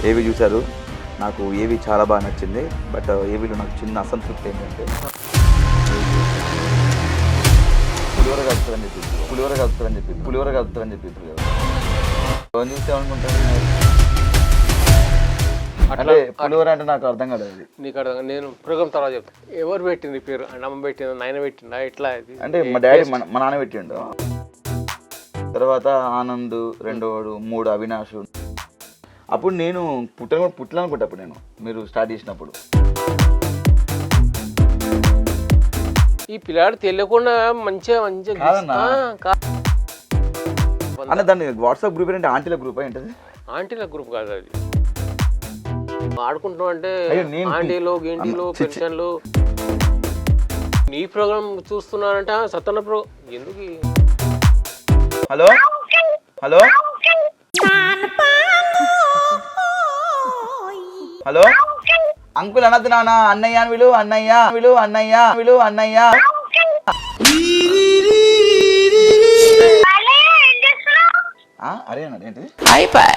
ఏవి చూశారు. నాకు ఏవి చాలా బాగా నచ్చింది. బట్ ఏవిలో నాకు చిన్న అసంతృప్తి ఏంటంటే పులిహోర కలుపుతారని చెప్పి ఎవరు చూస్తే అనుకుంటారు అంటే పులిహోర అంటే నాకు అర్థం కాదు. అది నీకు అర్థం నేను ప్రోగ్రామ్ తర్వాత చెప్తాను. ఎవరు పెట్టింది పేరు? అమ్మ పెట్టిందా, నాయన పెట్టిందా, ఎట్లా? అంటే మా డాడీ మా నాన్న పెట్టిండు. తర్వాత ఆనంద్, రెండోడు, 3 అవినాష్. అప్పుడు నేను పుట్టాలనుకుంటా. అప్పుడు నేను మీరు స్టార్ట్ చేసినప్పుడు ఈ పిల్లాడు తెలియకుండా మంచిగా అన్న దాన్ని వాట్సాప్ గ్రూప్ ఏంటంటే ఆంటీల గ్రూప్ ఏంటది? ఆంటీల గ్రూప్ కాదు అది. ఆడుకుంటున్నాం అంటే ఆంటీలు గేంటీలు పెన్షన్లు. నీ ప్రోగ్రామ్ చూస్తున్నానంటే సత్తన్న ఎందుకు? హలో హలో హలో అంకుల్ అనద్దు నాన్న, అన్నయ్య విలు అన్నయ్య. అరే అన్నది ఏంటి? అయిపోయి